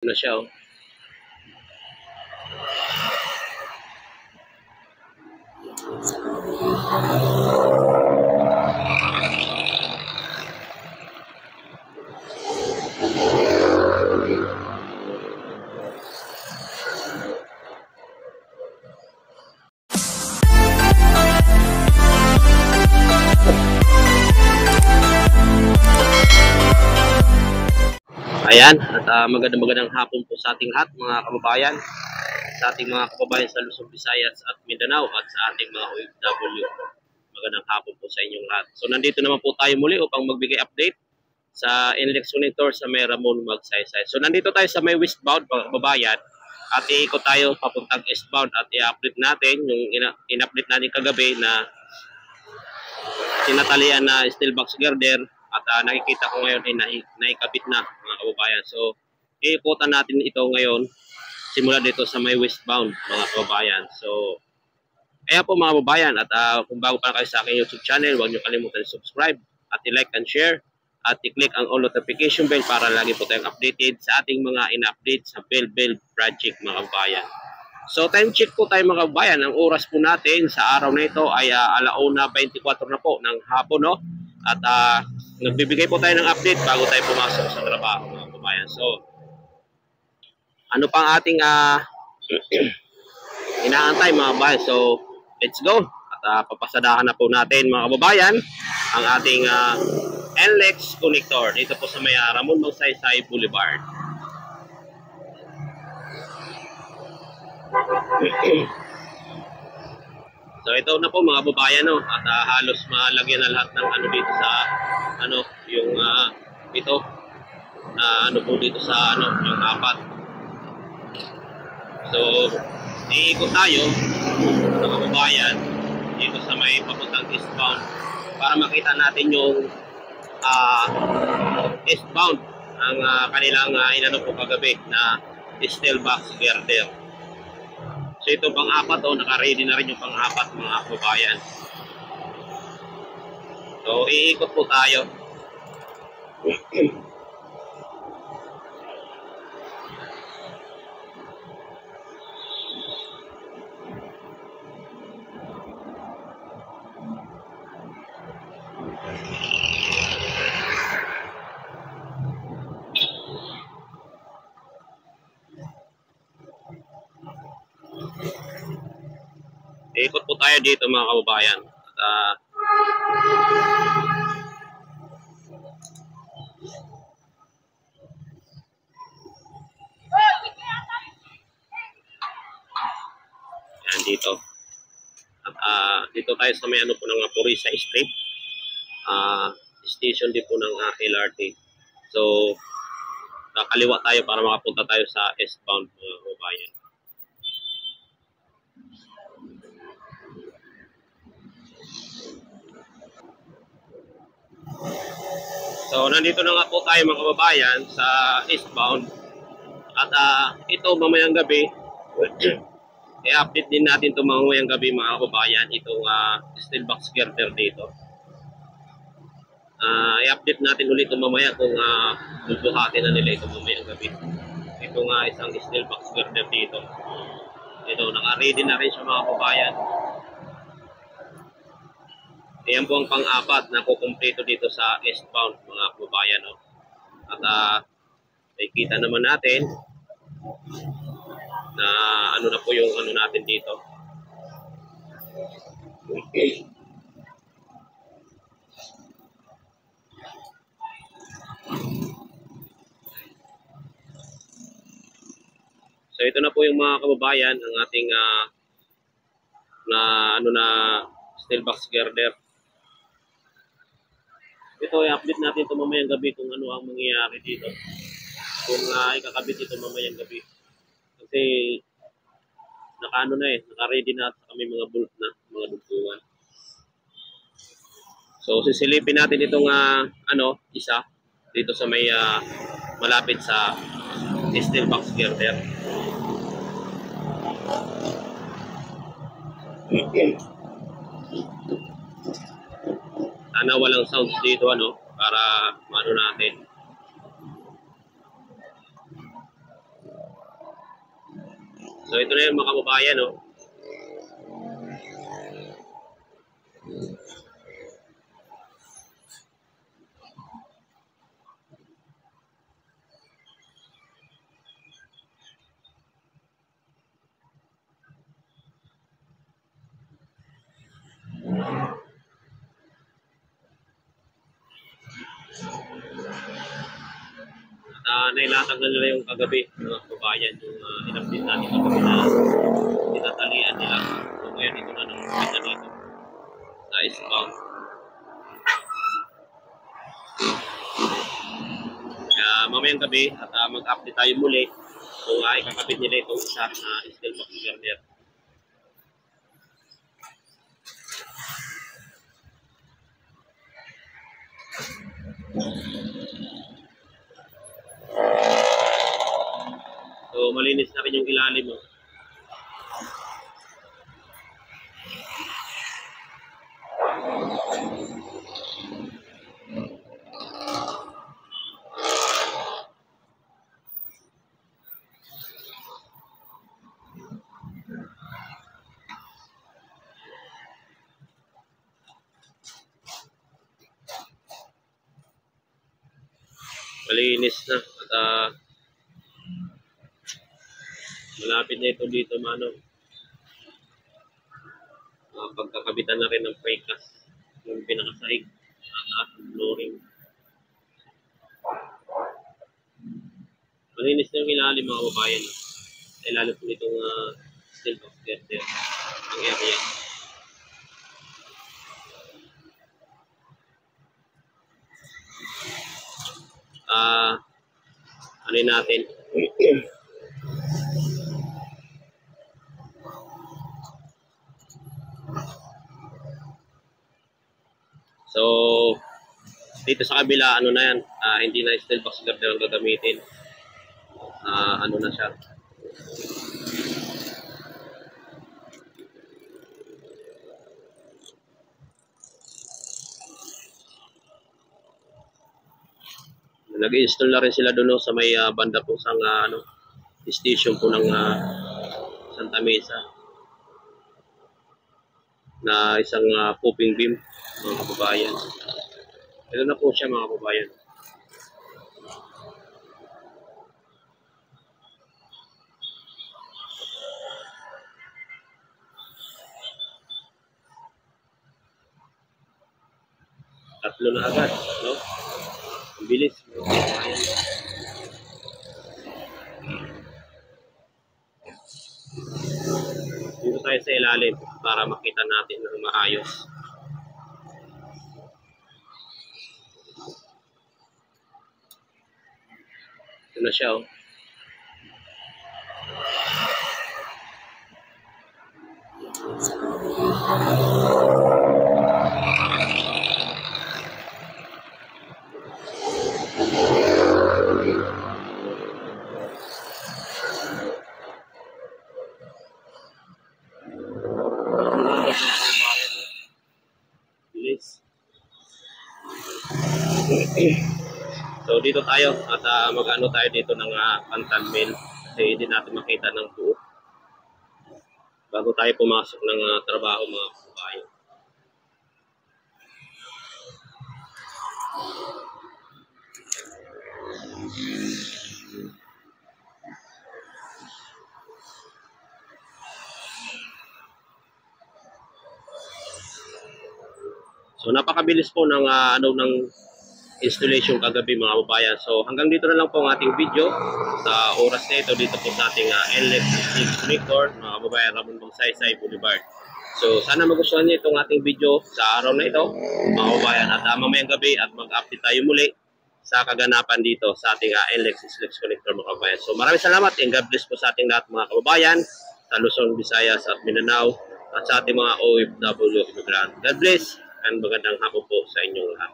Na siya, oh. Ayan, at magandang hapon po sa ating lahat mga kababayan, sa ating mga kababayan sa Luzon, Visayas at Mindanao at sa ating mga OFW. Magandang hapon po sa inyong lahat. So nandito naman po tayo muli upang magbigay update sa NLEX Monitor sa may Ramon Magsaysay. So nandito tayo sa may westbound mga kababayan at iikot tayo papuntang eastbound at i-update natin yung in-update natin kagabi na sinatalian na steel box girder. At nakikita ko ngayon ay naikabit na mga kababayan. So, iikutan natin ito ngayon simula dito sa may westbound mga kababayan. So, kaya po mga kababayan at kung bago pa kayo sa aking YouTube channel, huwag niyo kalimutan subscribe at i-like and share at i-click ang all notification bell para lagi po tayong updated sa ating mga in-update sa Bell project mga kababayan. So, time check po tayo mga kababayan. Ang oras po natin sa araw na ito ay 1:24 na po ng hapon, no? At nagbibigay po tayo ng update bago tayo pumasok sa trabaho mga kababayan. So, ano pang ating inaantay mga kababayan? So, let's go. At papasadahan na po natin mga kababayan ang ating NLEX connector dito po sa may Ramon Magsaysay Boulevard. So ito na po mga kababayan, no? At halos malagyan na lahat ng ano dito sa ano yung ito ano po dito sa ano yung apat. So iikot tayo mga kababayan dito sa may papuntang eastbound para makita natin yung eastbound ang kanilang inano po kagabi na steel box girder. So ito pang-apat, naka-ready na rin yung pang-apat mga kababayan. So iikot po tayo. Ikot po tayo dito mga kababayan. At yan dito. At dito tayo sa may ano po ng Purisa Street. Station din po ng LRT. So kakaliwa tayo para makapunta tayo sa eastbound mga kababayan. So nandito na nga po tayo mga kababayan sa eastbound. At ito mamayang gabi i-update din natin ito mamayang gabi mga kababayan, itong steel box girder dito. I-update natin ulit ito mamaya kung bubuhatin na nila ito mamayang gabi. Ito nga isang steel box girder dito. Ito naka-ready na rin siya mga kababayan. Ayan po ang pang-apat na kukumpleto dito sa eastbound mga kababayan, no? At nakikita naman natin na ano na po yung ano natin dito. Okay. So ito na po yung mga kababayan ang ating na ano na steel box girder. Ito i-update natin ito mamayang gabi kung ano ang mangyayari dito. Kung ikakabit ito mamayang gabi. Kasi naka-ano na naka-ready na at kami mga bolt na, mga dugtungan. So sisilipin natin itong isa dito sa may malapit sa steel box girder. Sana walang sounds dito para maano natin. So ito na yung mga kababayan, no? Nailatag na nila yung kagabi, mga kababayan, yung in-update natin kagabi na tinatalian nila. So ngayon ito na nang update na dito sa eastbound. Kaya mamayang gabi at mag-update tayo muli kung ikakabit nila itong isa na steel box girder. So malinis na rin yung ilalim mo. Malinis na at malapit na ito dito mano. Pagkakabitan na rin ng precast yung pinakasaig at flooring. Malinis na yung ilalim mga kababayan. Ilalim po nitong steel box girder ang area. Ano natin? So, dito sa kabila, ano na yan, hindi na steel box girder ang gagamitin. Ano na siya. Nag-install na rin sila doon sa may banda po sa station po ng Santa Mesa na isang pooping beam mga kababayan. Ito na po siya mga kababayan. Tatlo na agad, no? Ang bilis. Dito tayo sa ilalim para makita natin ng maayos. Ito na siya, oh. So dito tayo at mag-ano tayo dito ng pantan mill kasi hindi natin makita ng buo bago tayo pumasok ng trabaho mga kababayan. So napakabilis po ng ng installation kagabi mga kababayan. So hanggang dito na lang po ang ating video sa oras na ito dito po sa ating NLEX connector mga kababayan, Ramon Magsaysay Boulevard. So sana magustuhan niyo itong ating video sa araw na ito mga kababayan at mamayang gabi at mag-update tayo muli sa kaganapan dito sa ating NLEX connector mga kababayan. So maraming salamat and God bless po sa ating lahat mga kababayan sa Luzon, Visayas at Mindanao at sa ating mga OFW immigrant. God bless and magandang hapon po sa inyong lahat.